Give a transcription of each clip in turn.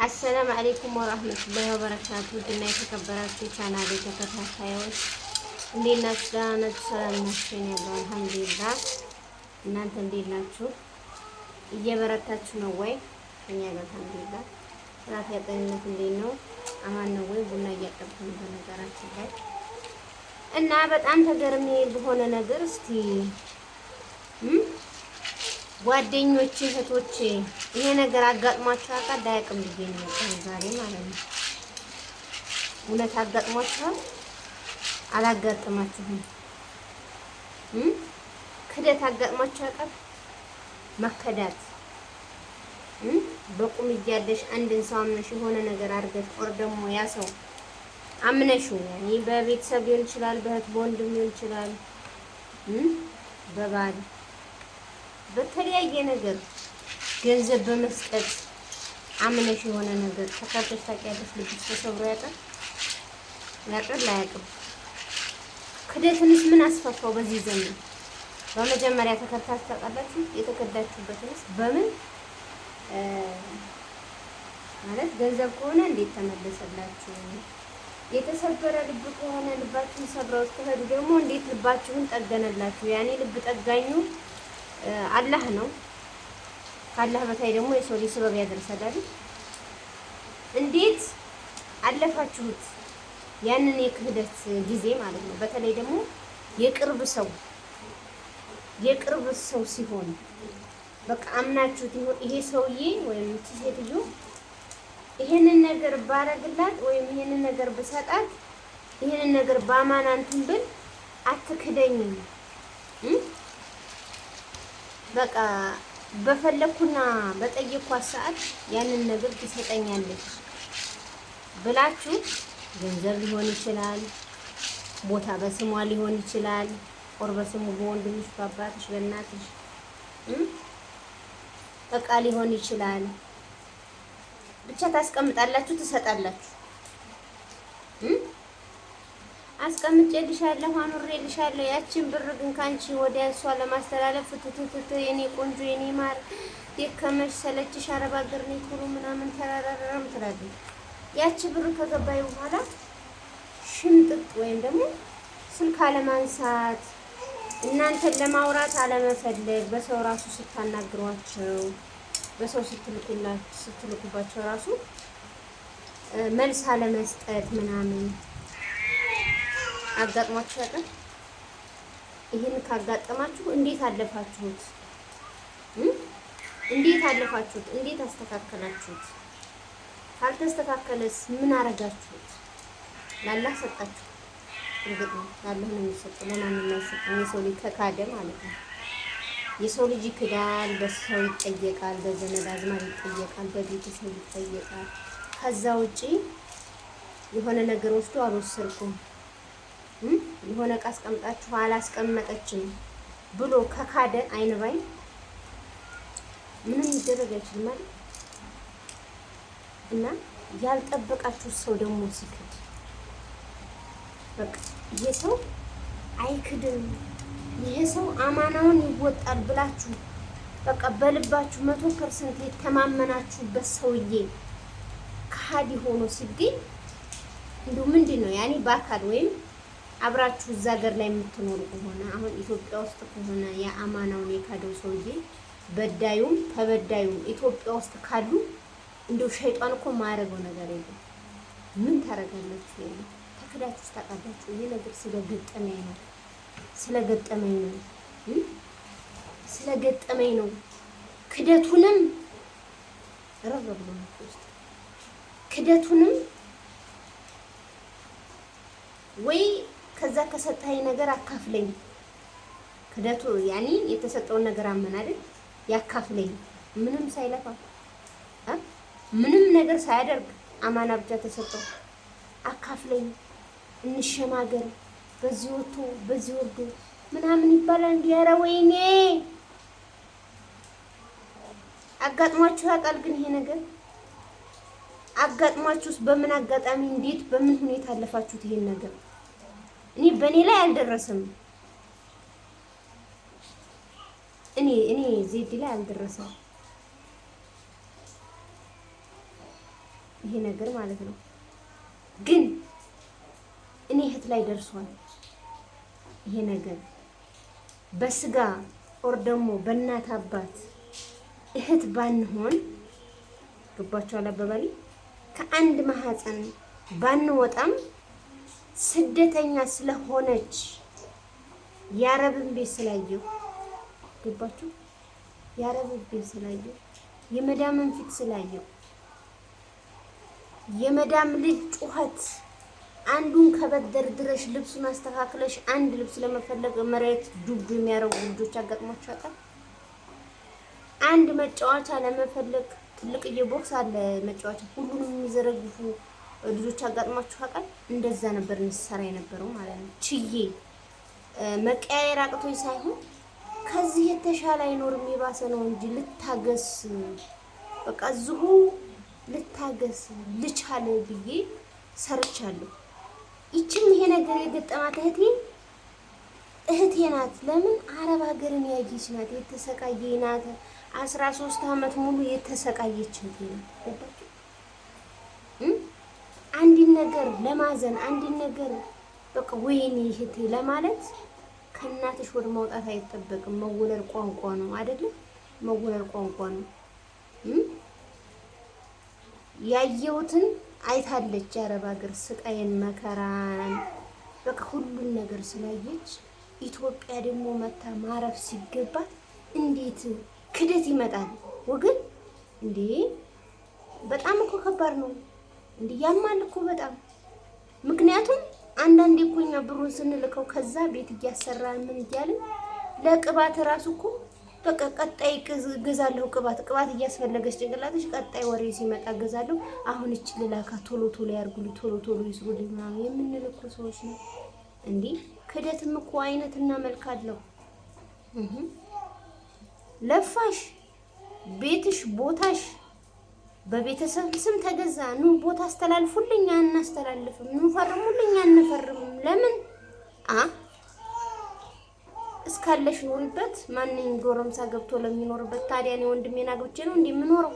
አሰላም አለይኩም ወራህመቱላሂ ወበረካቱ። ድና የተከበራችሁ ቻናሌ ተከታታዮች እንዴት ናችሁ? ደህና ናችሁ? ሰላም ናችሁ? እኔ ያለው አልሐምዱሊላህ። እናንተ እንዴት ናችሁ? እየበረታችሁ ነው ወይ? እኛ ጋር አልሐምዱሊላህ። ስራት ያጠኝነት እንዴት ነው? አማን ነው ወይ? ቡና እያጠብኩ ነው በነገራችን ላይ እና በጣም ተገርሜ በሆነ ነገር እስቲ ጓደኞቼ እህቶቼ ይሄ ነገር አጋጥሟችሁ አቃዳ ያቅም ልጅ ነው ዛሬ ማለት ነው። እውነት አጋጥሟችኋል? አላጋጥማችሁም? ክደት አጋጥሟችሁ ያቃል? መከዳት በቁም እያለሽ አንድን ሰው አምነሽ የሆነ ነገር አድርገሽ ኦር ደግሞ ያ ሰው አምነሽው ያኔ በቤተሰብ ሊሆን ይችላል፣ በእህት በወንድም ሊሆን ይችላል፣ በባል በተለያየ ነገር ገንዘብ በመስጠት አምነሽ የሆነ ነገር ተካተሽ ታውቂያለሽ? ልብስ ተሰብሮ ያውቃል? አያውቅም? ክደትንስ ምን አስፋፋው በዚህ ዘመን? በመጀመሪያ ተከታችሁ ታውቃላችሁ? የተከዳችሁበትንስ በምን ማለት ገንዘብ ከሆነ እንዴት ተመለሰላችሁ? የተሰበረ ልብ ከሆነ ልባችሁን ሰብረው ከሄዱ ደግሞ እንዴት ልባችሁን ጠገነላችሁ? ያኔ ልብ ጠጋኙ አላህ ነው። ካላህ በታይ ደግሞ የሰው ልጅ ሰበብ ያደርሳል። እንዴት አለፋችሁት ያንን የክህደት ጊዜ ማለት ነው። በተለይ ደግሞ የቅርብ ሰው ሲሆን በቃ አምናችሁት ይሄ ሰውዬ ወይም እቺ ሴትዮ ይሄንን ነገር ባረግላት ወይም ይሄንን ነገር ብሰጣት ይሄንን ነገር በአማና እንትን ብል አትክደኝም በቃ በፈለኩና በጠየኳት ሰዓት ያንን ነገር ትሰጠኛለች ብላችሁ ገንዘብ ሊሆን ይችላል፣ ቦታ በስሟ ሊሆን ይችላል፣ ኦር በስሙ በወንድምሽ፣ በአባትሽ፣ በእናትሽ እቃ ሊሆን ይችላል። ብቻ ታስቀምጣላችሁ፣ ትሰጣላችሁ። አስቀምጬልሻለሁ፣ አኑሬልሻለሁ። ያቺን ብር ግን ካንቺ ወዲያ እሷ ለማስተላለፍ ትትትት የኔ ቆንጆ የኔ ማር ደከመሽ ሰለችሽ አረብ ሀገር ነኝ ኩሉ ምናምን ተራራራም ትላለች። ያቺ ብር ከገባይ በኋላ ሽምጥጥ ወይም ደግሞ ስልክ አለማንሳት፣ እናንተን ለማውራት አለመፈለግ፣ በሰው ራሱ ስታናግሯቸው፣ በሰው ስትልኩባቸው ራሱ መልስ አለመስጠት ምናምን አጋጥሟችሁ ያውቃል? ይሄን ካጋጠማችሁ እንዴት አለፋችሁት? እንዴት አለፋችሁት? እንዴት አስተካከላችሁት? ካልተስተካከለስ ምን አረጋችሁት? ላላህ ሰጣችሁ። እርግጥ ነው ላላህ ነው የሚሰጠው፣ ለማንም አይሰጥም። የሰው ልጅ ከካደ ማለት ነው። የሰው ልጅ ይክዳል፣ በሰው ይጠየቃል፣ በዘመድ አዝማድ ይጠየቃል፣ በቤተሰብ ይጠየቃል። ከዛ ውጪ የሆነ ነገር ወስዶ አልወሰድኩም የሆነ ዕቃ አስቀምጣችሁ አላስቀመጠችም ብሎ ከካደ አይን ባይ ምንም ይደረግ አይችልም ማለት እና ያልጠበቃችሁ ሰው ደግሞ ሲክድ በቃ ይሄ ሰው አይክድም፣ ይሄ ሰው አማናውን ይወጣል ብላችሁ በቃ በልባችሁ 100% የተማመናችሁበት ሰውዬ ከሃዲ ሆኖ ሲገኝ እንደው ምንድነው ያኔ በአካል ወይም አብራችሁ እዛ ሀገር ላይ የምትኖሩ ከሆነ አሁን ኢትዮጵያ ውስጥ ከሆነ የአማናውን የካደው ሰውዬ በዳዩም ተበዳዩም ኢትዮጵያ ውስጥ ካሉ እንደው ሸይጣን እኮ ማያደርገው ነገር የለም። ምን ታረጋላችሁ? ተክዳችሁ ታውቃላችሁ? ይሄ ነገር ስለገጠመኝ ነው። ክደቱንም ረበብ ነው ክደቱንም ወይ ከዛ ከሰጠኸኝ ነገር አካፍለኝ። ክደቱ ያኔ የተሰጠውን ነገር አመን አይደል? ያካፍለኝ ምንም ሳይለፋ ምንም ነገር ሳያደርግ አማና ብቻ ተሰጠው። አካፍለኝ፣ እንሸማገል፣ በዚህ ወጥቶ በዚህ ወርዶ ምናምን ይባላል። እንዴ ኧረ ወይኔ አጋጥሟችሁ ያውቃል? ግን ይሄ ነገር አጋጥሟችሁስ በምን አጋጣሚ እንዴት በምን ሁኔታ አለፋችሁት ይሄን ነገር? እኔ በኔ ላይ አልደረሰም። እኔ ዜድ ላይ አልደረሰም። ይሄ ነገር ማለት ነው። ግን እኔ እህት ላይ ደርሷል ይሄ ነገር በስጋ ኦር ደግሞ በእናት አባት እህት ባንሆን ገባችኋል አባባሌ ከአንድ ማህፀን ባንወጣም ስደተኛ ስለሆነች የአረብን ቤት ስላየው ገባችሁ የአረብን ቤት ስላየው የመዳምን ፊት ስላየው የመዳም ልጅ ጩኸት አንዱን ከበደር ድረሽ ልብሱን አስተካክለሽ አንድ ልብስ ለመፈለግ መሬት ዱብ የሚያረጉ ልጆች አጋጥሟቸዋል። አንድ መጫወቻ ለመፈለግ ትልቅዬ ቦክስ አለ መጫወቻ ሁሉንም የሚዘረግፉ ልጆች አጋጥሟቸዋል። እንደዛ ነበር እንሰራ የነበረው ማለት ነው። ችዬ መቀያየር አቅቶኝ ሳይሆን ከዚህ የተሻለ አይኖርም የባሰ ነው እንጂ ልታገስ በቃ እዚሁ ልታገስ ልቻለ ብዬ ሰርቻለሁ። ይችም ይሄ ነገር የገጠማት እህቴ ናት። ለምን አረብ ሀገርን ያየች ናት፣ የተሰቃየ ናት። 13 አመት ሙሉ የተሰቃየች ናት። አንድን ነገር ለማዘን አንድን ነገር በቃ ወይኔ እህቴ ለማለት ከእናትሽ ወደ ማውጣት አይጠበቅም። መወለድ ቋንቋ ነው አይደለ? መወለድ ቋንቋ ነው። ያየሁትን አይታለች። አረብ ሀገር ስቃይን መከራን በቃ ሁሉን ነገር ስላየች ኢትዮጵያ ደግሞ መታ ማረፍ ሲገባት እንዴት ክደት ይመጣል ወገን? እንዴ በጣም እኮ ከባድ ነው። እንዴ ያማል እኮ በጣም ምክንያቱም አንዳንዴ እኮ እኛ ብሩን ስንልከው ከዛ ቤት እያሰራን ምን እያልን ለቅባት ራሱ እኮ በቃ ቀጣይ ገዛለሁ ቅባት እያስፈለገች ጭንቅላትሽ ቀጣይ ወሬ ሲመጣ ገዛለሁ። አሁን እቺ ልላካ ቶሎ ያርጉልኝ ቶሎ ይስሩልኝ ምናምን የምንል እኮ ሰዎች ነው። እንዴ ክደትም እኮ አይነትና መልክ አለው። ለፋሽ ቤትሽ ቦታሽ በቤተሰብ ስም ተገዛ። ኑ ቦታ አስተላልፉልኝ አናስተላልፍም፣ ኑ ፈርሙልኝ አንፈርምም። ለምን እስካለሽ ኖርበት። ማንኝ ጎረምሳ ገብቶ ለሚኖርበት ታዲያ እኔ ወንድሜን አግብቼ ነው እንዴ የምኖረው?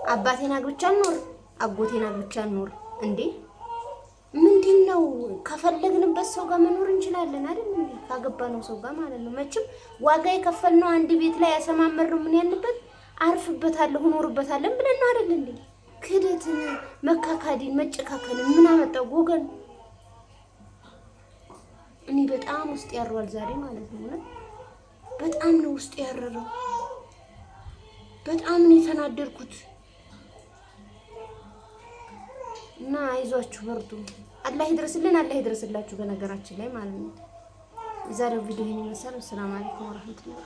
አባቴን አግብቼ አልኖር፣ አጎቴን አግብቼ አልኖር እንዴ? ምንድነው? ከፈለግንበት ሰው ጋር መኖር እንችላለን አይደል እንዴ? ካገባነው ሰው ጋር ማለት ነው። መቼም ዋጋ የከፈልነው አንድ ቤት ላይ ያሰማመርነው ምን ያንበት አርፍበታለሁ እኖርበታለን ብለን ነው አይደል እንዴ? ክደትን መካካዲን መጨካከልን ምን አመጣው ጎገን? እኔ በጣም ውስጥ ያረዋል ዛሬ ማለት ነው። በጣም ነው ውስጥ ያረረው። በጣም ነው የተናደድኩት። እና አይዟችሁ በርቱ። አላህ ይድረስልን፣ አላህ ይድረስላችሁ በነገራችን ላይ ማለት ነው። የዛሬው ቪዲዮ ይሄን ይመስላል። ሰላም አለይኩም ወራህመቱላሂ